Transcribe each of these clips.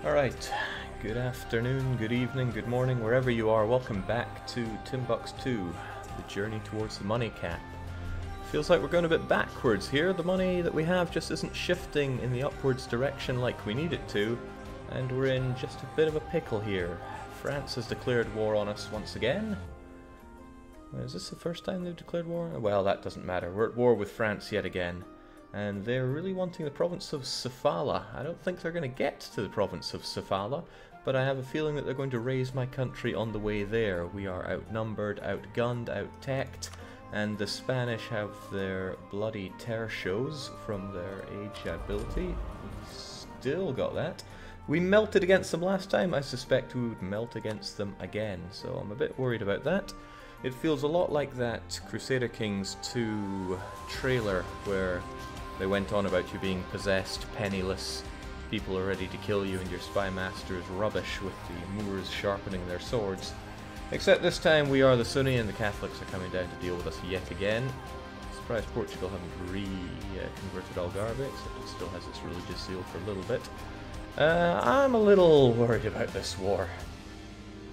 Alright, good afternoon, good evening, good morning, wherever you are. Welcome back to Timbuck's 2, the journey towards the money cap. Feels like we're going a bit backwards here. The money that we have just isn't shifting in the upwards direction like we need it to, and we're in just a bit of a pickle here. France has declared war on us once again. Is this the first time they've declared war? Well, that doesn't matter. We're at war with France yet again. And they're really wanting the province of Sofala. I don't think they're going to get to the province of Sofala, but I have a feeling that they're going to raise my country on the way there. We are outnumbered, outgunned, out-teched, and the Spanish have their bloody tertios from their age ability. Still got that. We melted against them last time. I suspect we would melt against them again, so I'm a bit worried about that. It feels a lot like that Crusader Kings 2 trailer where they went on about you being possessed, penniless, people are ready to kill you, and your spy master is rubbish with the Moors sharpening their swords. Except this time we are the Sunni and the Catholics are coming down to deal with us yet again. Surprised Portugal haven't converted Algarve, except it still has its religious zeal for a little bit. I'm a little worried about this war.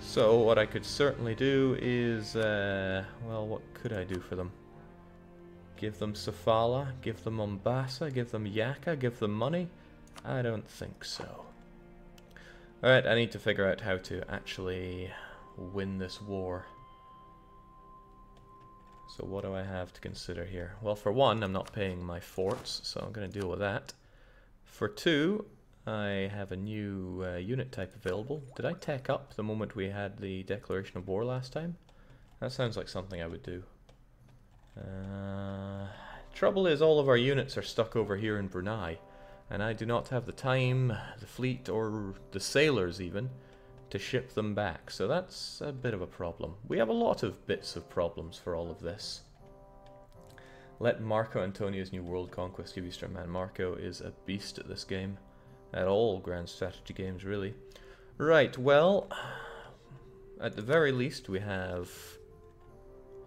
So what I could certainly do is, well, what could I do for them? Give them Sofala, give them Mombasa, give them Yaka, give them money? I don't think so. Alright, I need to figure out how to actually win this war. So what do I have to consider here? Well, for one, I'm not paying my forts, so I'm going to deal with that. For two, I have a new unit type available. Did I tech up the moment we had the declaration of war last time? That sounds like something I would do. Trouble is, all of our units are stuck over here in Brunei, and I do not have the time, the fleet, or the sailors even, to ship them back, so that's a bit of a problem. We have a lot of bits of problems for all of this. Let Marco Antonio's new world conquest give you strength. Man, Marco is a beast at this game. At all grand strategy games, really. Right, well, at the very least we have...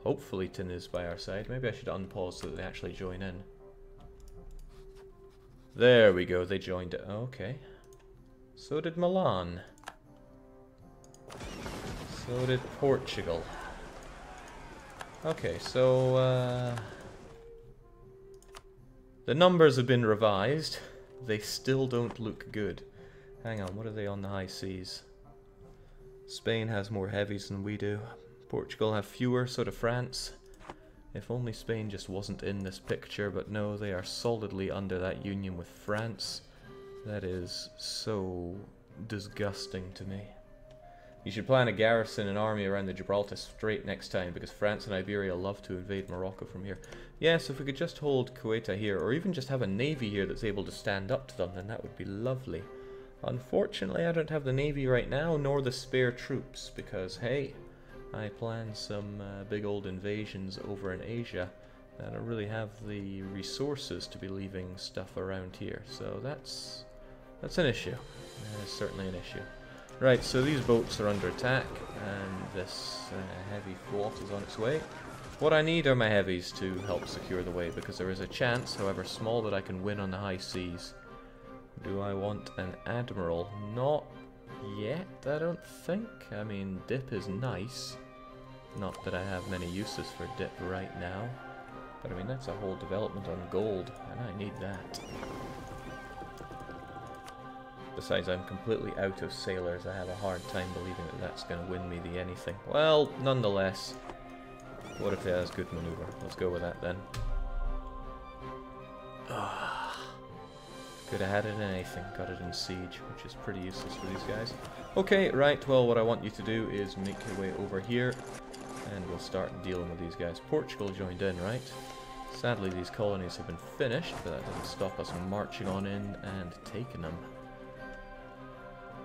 Hopefully Tin is by our side. Maybe I should unpause so that they actually join in. There we go, they joined it. Okay. So did Milan. So did Portugal. Okay, so the numbers have been revised. They still don't look good. Hang on, what are they on the high seas? Spain has more heavies than we do. Portugal have fewer, so do France. If only Spain just wasn't in this picture, but no, they are solidly under that union with France. That is so disgusting to me. You should plan a garrison and army around the Gibraltar Strait next time, because France and Iberia love to invade Morocco from here. Yes, if we could just hold Kuwait here, or even just have a navy here that's able to stand up to them, then that would be lovely. Unfortunately, I don't have the navy right now, nor the spare troops, because, hey, I plan some big old invasions over in Asia. I don't really have the resources to be leaving stuff around here, so that's an issue. That is certainly an issue. Right, so these boats are under attack, and this heavy fleet is on its way. What I need are my heavies to help secure the way, because there is a chance, however small, that I can win on the high seas. Do I want an admiral? Not yet, I don't think. I mean, dip is nice. Not that I have many uses for dip right now. But I mean, that's a whole development on gold, and I need that. Besides, I'm completely out of sailors. I have a hard time believing that that's going to win me the anything. Well, nonetheless, what if it has good maneuver? Let's go with that then. Could have had it in anything. Got it in siege, which is pretty useless for these guys. Okay, right, well, what I want you to do is make your way over here, and we'll start dealing with these guys. Portugal joined in, right? Sadly, these colonies have been finished, but that doesn't stop us marching on in and taking them.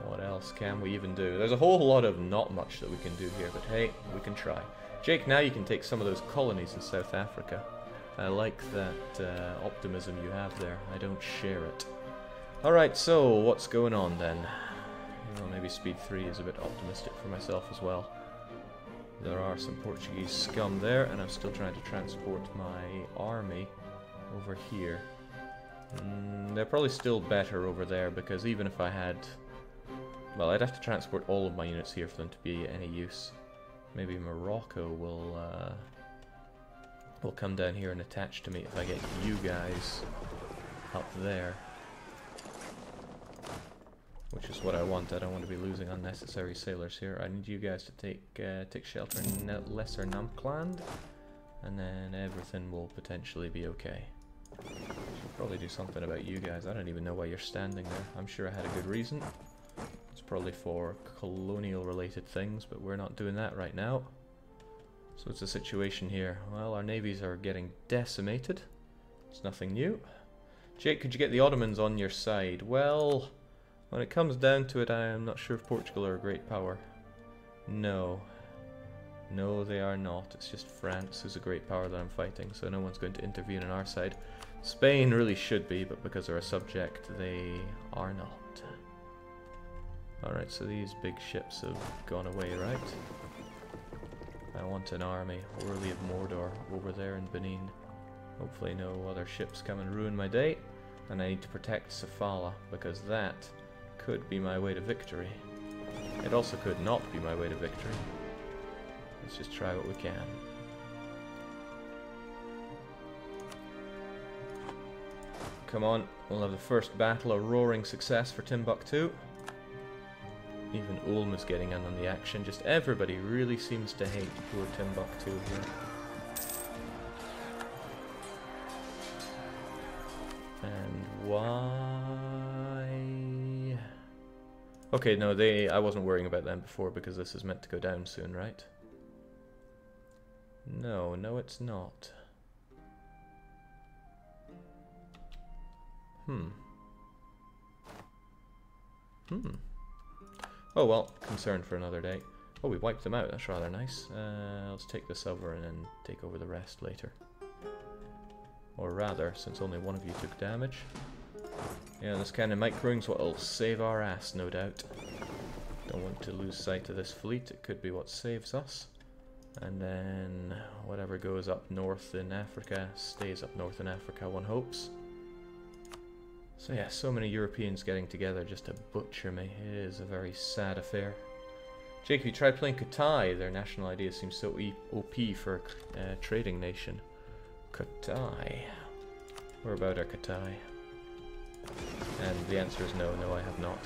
What else can we even do? There's a whole lot of not much that we can do here, but hey, we can try. Jake, now you can take some of those colonies in South Africa. I like that optimism you have there. I don't share it. Alright, so what's going on then? Well, maybe speed 3 is a bit optimistic for myself as well. There are some Portuguese scum there, and I'm still trying to transport my army over here. They're probably still better over there, because even if I had Well, I'd have to transport all of my units here for them to be any use. Maybe Morocco will come down here and attach to me if I get you guys up there. Which is what I want. I don't want to be losing unnecessary sailors here. I need you guys to take shelter in Lesser Namkland, and then everything will potentially be okay. Should probably do something about you guys. I don't even know why you're standing there. I'm sure I had a good reason. It's probably for colonial related things, but we're not doing that right now. So what's the situation here? Well, our navies are getting decimated. It's nothing new. Jake, could you get the Ottomans on your side? Well, when it comes down to it, I am not sure if Portugal are a great power. No. No, they are not. It's just France who's a great power that I'm fighting, so no one's going to intervene on our side. Spain really should be, but because they're a subject, they are not. Alright, so these big ships have gone away, right? I want an army worthy of Mordor over there in Benin. Hopefully no other ships come and ruin my day. And I need to protect Sofala, because that could be my way to victory. It also could not be my way to victory. Let's just try what we can. Come on, we'll have the first battle, a roaring success for Timbuktu. Even Ulm is getting in on the action. Just everybody really seems to hate poor Timbuktu here. And why? Okay, no, I wasn't worrying about them before because this is meant to go down soon, right? No, no it's not. Oh well, concern for another day. Oh, we wiped them out, that's rather nice. Let's take this over and then take over the rest later. Or rather, since only one of you took damage. Yeah, this kind of microing's what'll save our ass, no doubt. Don't want to lose sight of this fleet, it could be what saves us. And then whatever goes up north in Africa stays up north in Africa, one hopes. So yeah, so many Europeans getting together just to butcher me. It is a very sad affair. Jake, if you try playing Katai, their national idea seems so OP for a trading nation. Katai. Where about our Katai? And the answer is no, no I have not.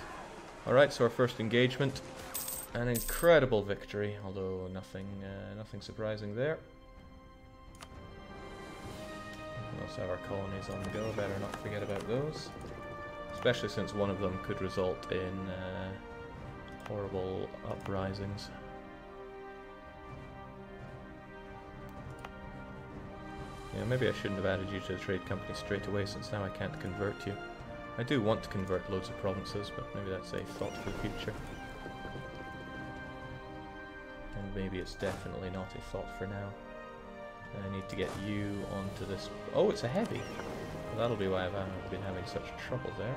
Alright, so our first engagement. An incredible victory, although nothing surprising there. Let's have our colonies on the go, better not forget about those. Especially since one of them could result in horrible uprisings. Yeah, maybe I shouldn't have added you to the trade company straight away since now I can't convert you. I do want to convert loads of provinces, but maybe that's a thought for the future. And maybe it's definitely not a thought for now. I need to get you onto this. Oh, it's a heavy. Well, that'll be why I've been having such trouble there.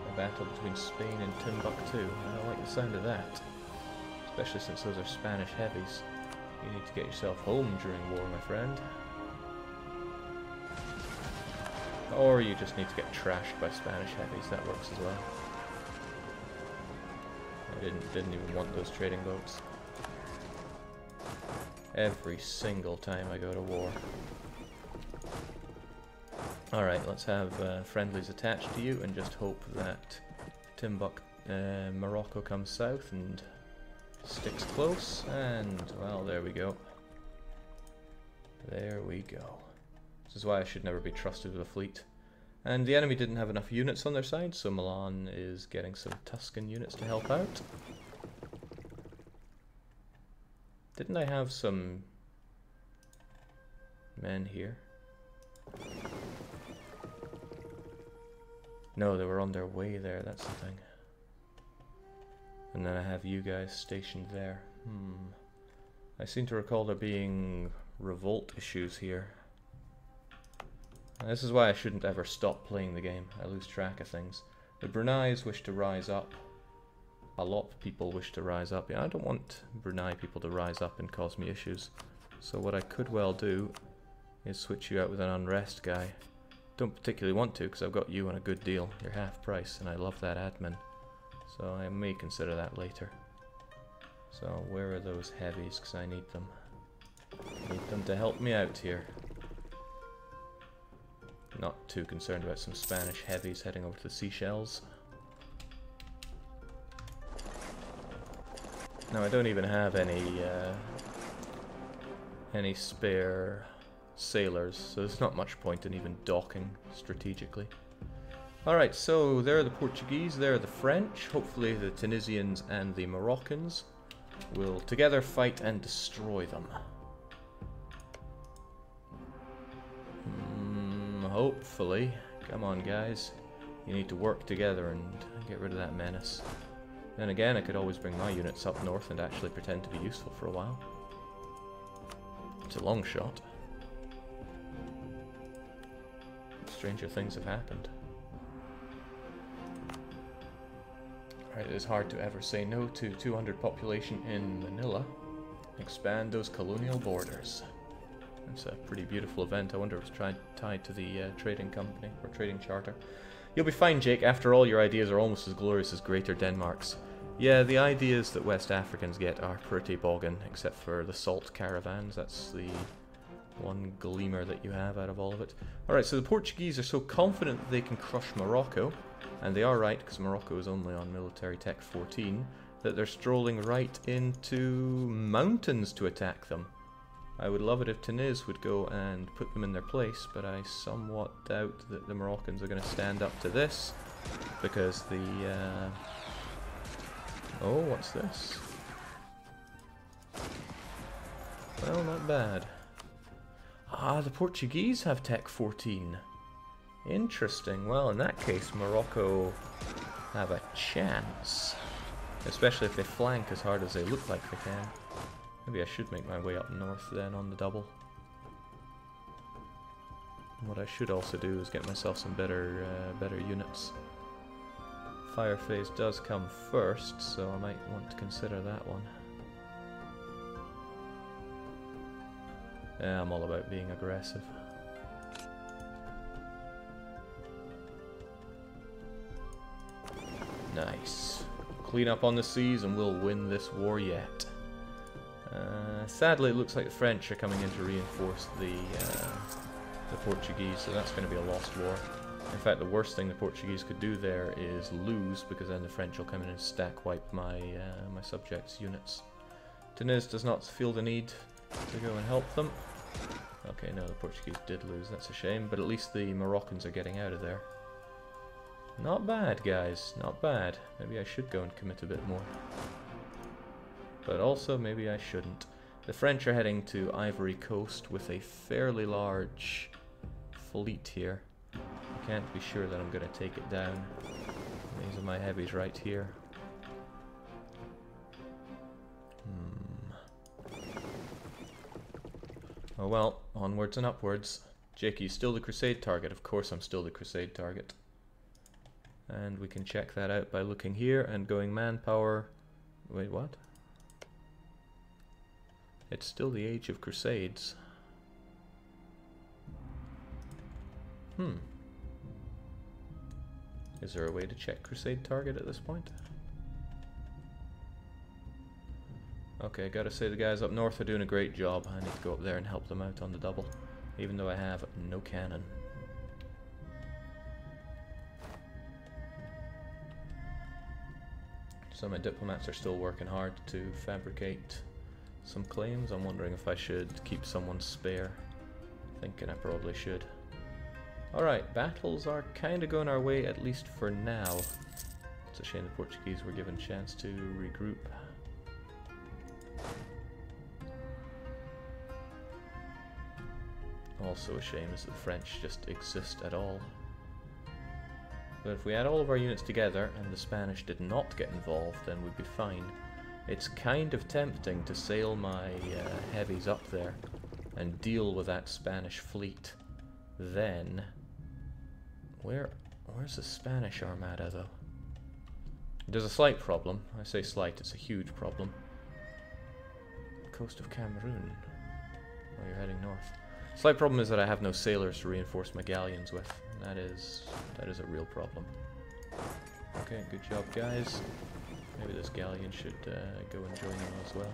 A battle between Spain and Timbuktu. I don't like the sound of that. Especially since those are Spanish heavies. You need to get yourself home during war, my friend. Or you just need to get trashed by Spanish heavies. That works as well. I didn't even want those trading boats. Every single time I go to war. Alright, let's have friendlies attached to you and just hope that Timbuck, Morocco comes south and sticks close, and well, there we go. There we go. This is why I should never be trusted with a fleet. And the enemy didn't have enough units on their side, so Milan is getting some Tuscan units to help out. Didn't I have some men here? No, they were on their way there, that's the thing. And then I have you guys stationed there. I seem to recall there being revolt issues here. This is why I shouldn't ever stop playing the game. I lose track of things. The Brunei's wish to rise up. A lot of people wish to rise up. Yeah, I don't want Brunei people to rise up and cause me issues. So what I could well do is switch you out with an unrest guy. Don't particularly want to because I've got you on a good deal. You're half price and I love that admin. So I may consider that later. So where are those heavies? Because I need them. Need them to help me out here. Not too concerned about some Spanish heavies heading over to the Seychelles. Now I don't even have any spare sailors, so there's not much point in even docking strategically. Alright, so there are the Portuguese, there are the French. Hopefully the Tunisians and the Moroccans will together fight and destroy them. Hopefully. Come on guys. You need to work together and get rid of that menace. Then again, I could always bring my units up north and actually pretend to be useful for a while. It's a long shot. Stranger things have happened. Alright, it is hard to ever say no to 200 population in Manila. Expand those colonial borders. It's a pretty beautiful event. I wonder if it's tied to the trading company or trading charter. You'll be fine, Jake. After all, your ideas are almost as glorious as Greater Denmark's. Yeah, the ideas that West Africans get are pretty boggin, except for the salt caravans. That's the one gleamer that you have out of all of it. Alright, so the Portuguese are so confident that they can crush Morocco, and they are right, because Morocco is only on military tech 14, that they're strolling right into mountains to attack them. I would love it if Tunis would go and put them in their place, but I somewhat doubt that the Moroccans are going to stand up to this, because the... Oh, what's this? Well, not bad. Ah, the Portuguese have Tech 14. Interesting. Well, in that case, Morocco have a chance. Especially if they flank as hard as they look like they can. Maybe I should make my way up north then on the double. What I should also do is get myself some better units. Fire phase does come first, so I might want to consider that one. Yeah, I'm all about being aggressive. Nice. Clean up on the seas and we'll win this war yet. Sadly, it looks like the French are coming in to reinforce the Portuguese, so that's going to be a lost war. In fact, the worst thing the Portuguese could do there is lose, because then the French will come in and stack wipe my my subjects' units. Tunis does not feel the need to go and help them. Okay, no, the Portuguese did lose. That's a shame, but at least the Moroccans are getting out of there. Not bad, guys. Not bad. Maybe I should go and commit a bit more. But also, maybe I shouldn't. The French are heading to Ivory Coast with a fairly large fleet here. I can't be sure that I'm going to take it down. These are my heavies right here. Oh well, onwards and upwards. Jakey's still the crusade target. Of course I'm still the crusade target. And we can check that out by looking here and going manpower. Wait, what? It's still the age of crusades. Is there a way to check crusade target at this point? Okay, gotta say the guys up north are doing a great job. I need to go up there and help them out on the double, even though I have no cannon. So my diplomats are still working hard to fabricate some claims. I'm wondering if I should keep someone spare. Thinking I probably should. Alright, battles are kind of going our way, at least for now. It's a shame the Portuguese were given a chance to regroup. Also a shame is that the French just exist at all. But if we had all of our units together and the Spanish did not get involved, then we'd be fine. It's kind of tempting to sail my heavies up there and deal with that Spanish fleet. Then, where's the Spanish armada though? There's a slight problem. I say slight, it's a huge problem. Coast of Cameroon. Oh, you're heading north. Slight problem is that I have no sailors to reinforce my galleons with. That is a real problem. Okay, good job, guys. Maybe this galleon should go and join them as well.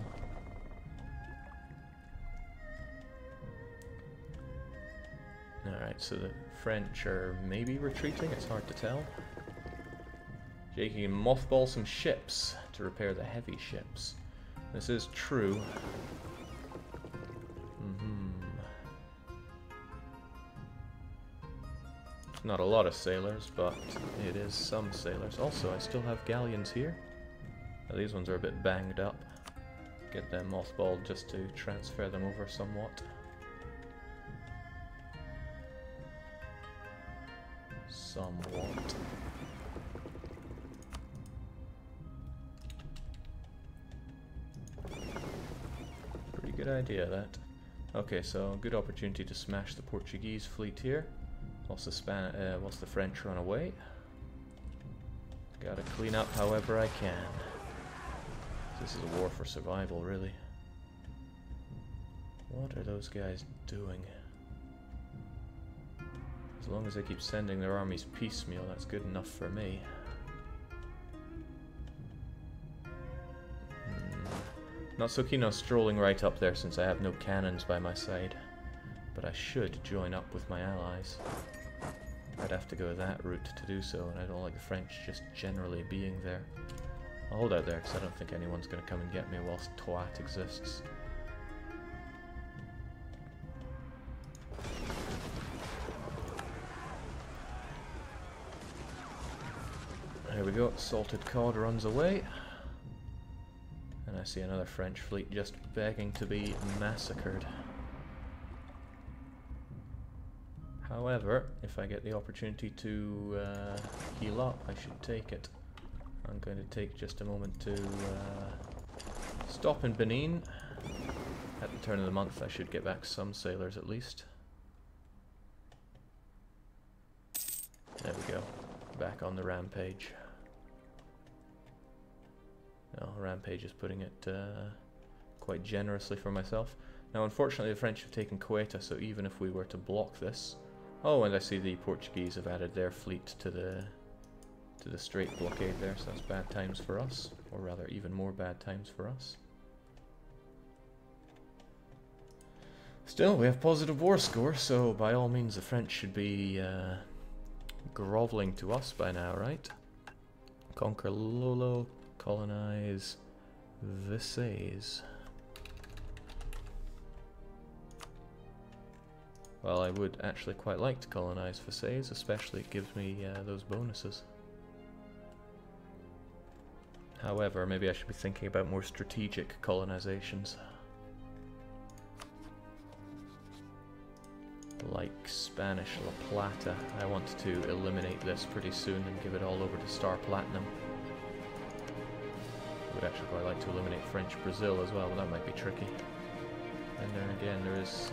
Alright, so the French are maybe retreating, it's hard to tell. Jake can mothball some ships to repair the heavy ships. This is true. Not a lot of sailors, but it is some sailors. Also, I still have galleons here. Now, these ones are a bit banged up. Get them mothballed just to transfer them over somewhat. Somewhat. Pretty good idea, that. Okay, so good opportunity to smash the Portuguese fleet here. Whilst the French run away. Gotta clean up however I can. This is a war for survival, really. What are those guys doing? As long as they keep sending their armies piecemeal, that's good enough for me. Not so keen on strolling right up there since I have no cannons by my side. But I should join up with my allies. I'd have to go that route to do so, and I don't like the French just generally being there. I'll hold out there because I don't think anyone's going to come and get me whilst Toat exists. There we go, Salted Cod runs away. And I see another French fleet just begging to be massacred. However, if I get the opportunity to heal up, I should take it. I'm going to take just a moment to stop in Benin. At the turn of the month, I should get back some sailors at least. There we go. Back on the rampage. No, rampage is putting it quite generously for myself. Now, unfortunately, the French have taken Ceuta, so even if we were to block this... Oh, and I see the Portuguese have added their fleet to the Strait blockade there, so that's bad times for us, or rather even more bad times for us. Still, we have positive war score, so by all means the French should be groveling to us by now, right? Conquer Lolo, colonize Visayas. Well, I would actually quite like to colonize Visayas, especially it gives me those bonuses. However, maybe I should be thinking about more strategic colonizations. Like Spanish La Plata. I want to eliminate this pretty soon and give it all over to Star Platinum. I would actually quite like to eliminate French Brazil as well, but that might be tricky. And then again, there is...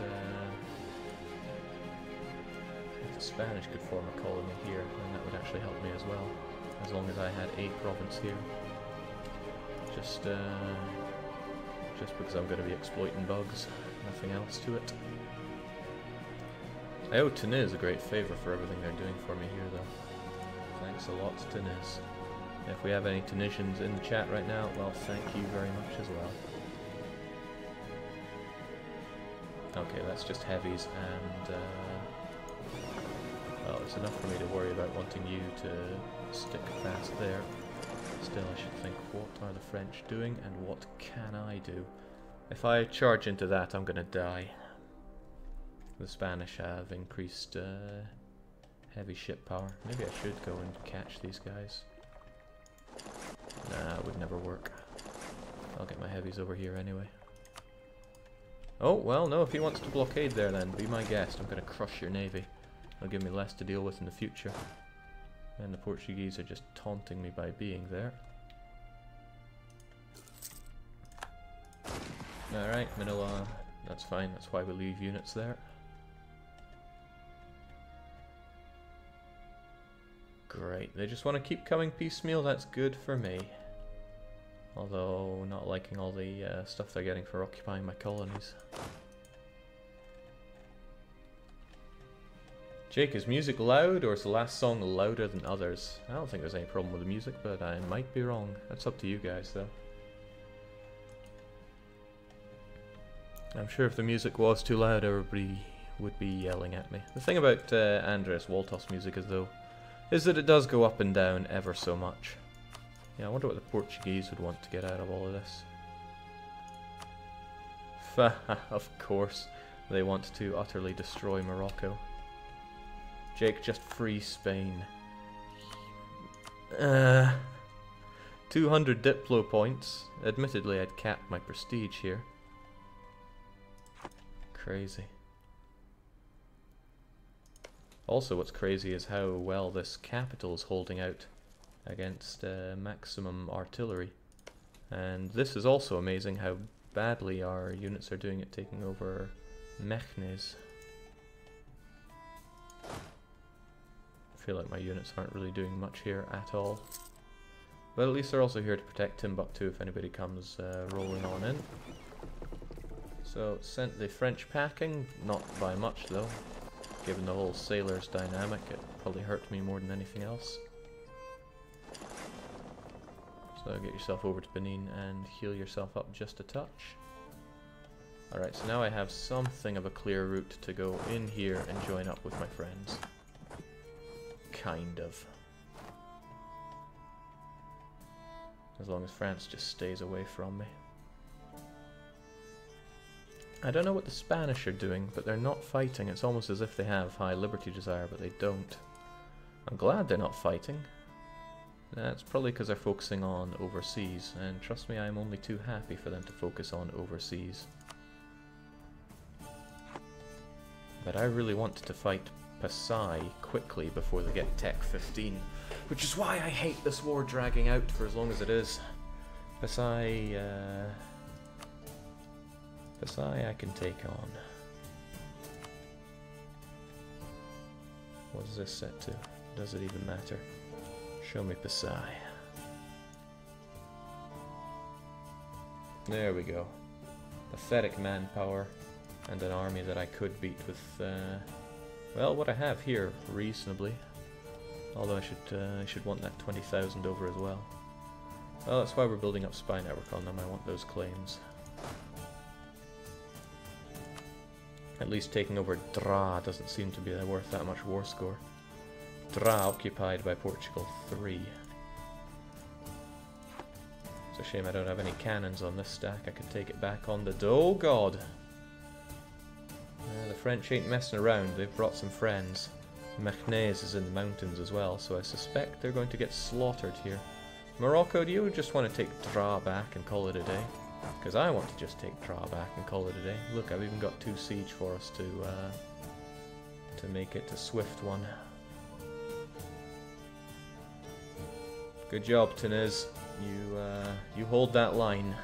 the Spanish could form a colony here, and that would actually help me as well, as long as I had a province here. Just because I'm going to be exploiting bugs, nothing else to it. I owe Tunis a great favour for everything they're doing for me here, though. Thanks a lot, Tunis. If we have any Tunisians in the chat right now, well, thank you very much as well. Okay, that's just heavies, and well, it's enough for me to worry about wanting you to stick fast there. Still, I should think, what are the French doing, and what can I do? If I charge into that, I'm gonna die. The Spanish have increased heavy ship power. Maybe I should go and catch these guys. Nah, it would never work. I'll get my heavies over here anyway. Oh, well, no, if he wants to blockade there then, be my guest. I'm gonna crush your navy. It'll give me less to deal with in the future. And the Portuguese are just taunting me by being there. Alright, Manila, that's fine, that's why we leave units there. Great, they just want to keep coming piecemeal, that's good for me. Although, not liking all the stuff they're getting for occupying my colonies. Jake, is music loud, or is the last song louder than others? I don't think there's any problem with the music, but I might be wrong. That's up to you guys, though. I'm sure if the music was too loud, everybody would be yelling at me. The thing about Andres Waltos music is that it does go up and down ever so much. Yeah, I wonder what the Portuguese would want to get out of all of this. Of course, they want to utterly destroy Morocco. Jake, just free Spain. 200 Diplo points. Admittedly, I'd capped my prestige here. Crazy. Also, what's crazy is how well this capital is holding out against maximum artillery. And this is also amazing how badly our units are doing at taking over Meknes. I feel like my units aren't really doing much here at all. But at least they're also here to protect Timbuck if anybody comes rolling on in. So, sent the French packing, not by much though. Given the whole sailors dynamic, it probably hurt me more than anything else. So get yourself over to Benin and heal yourself up just a touch. Alright, so now I have something of a clear route to go in here and join up with my friends. Kind of. As long as France just stays away from me. I don't know what the Spanish are doing, but they're not fighting. It's almost as if they have high liberty desire, but they don't. I'm glad they're not fighting. That's probably because they're focusing on overseas, and trust me, I'm only too happy for them to focus on overseas. But I really want to fight Pasai quickly before they get Tech 15, which is why I hate this war dragging out for as long as it is. Pasai I can take on. What is this set to? Does it even matter? Show me Pasai. There we go. Pathetic manpower and an army that I could beat with, well, what I have here, reasonably. Although I should want that 20,000 over as well. Well, that's why we're building up spy network on them. I want those claims. At least taking over Dra doesn't seem to be worth that much war score. Dra occupied by Portugal 3. It's a shame I don't have any cannons on this stack. I could take it back on the... Oh god! The French ain't messing around. They've brought some friends. Meknes is in the mountains as well, so I suspect they're going to get slaughtered here. Morocco, do you just want to take Dra back and call it a day? Because I want to just take Dra back and call it a day. Look, I've even got 2 siege for us to make it a swift one. Good job, Tunez. You hold that line.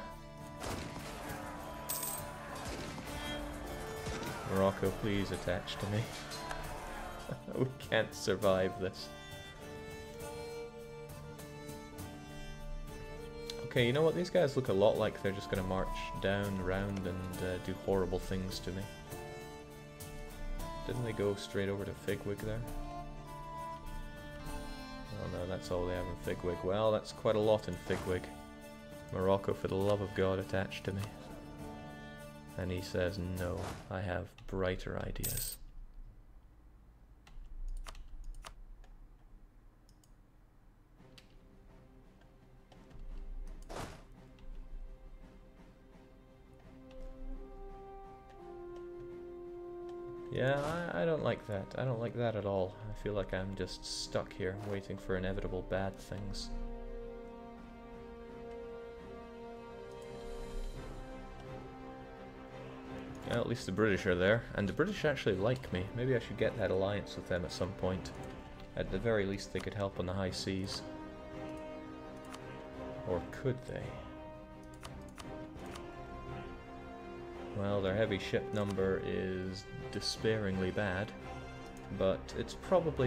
Morocco, please attach to me. We can't survive this. Okay, you know what? These guys look a lot like they're just going to march down, round, and do horrible things to me. Didn't they go straight over to Figwig there? Oh no, that's all they have in Figwig. Well, that's quite a lot in Figwig. Morocco, for the love of God, attached to me. And he says, no, I have brighter ideas. Yeah, I don't like that. I don't like that at all. I feel like I'm just stuck here, waiting for inevitable bad things. Well, at least the British are there, and the British actually like me. Maybe I should get that alliance with them at some point. At the very least, they could help on the high seas. Or could they? Well, their heavy ship number is despairingly bad, but it's probably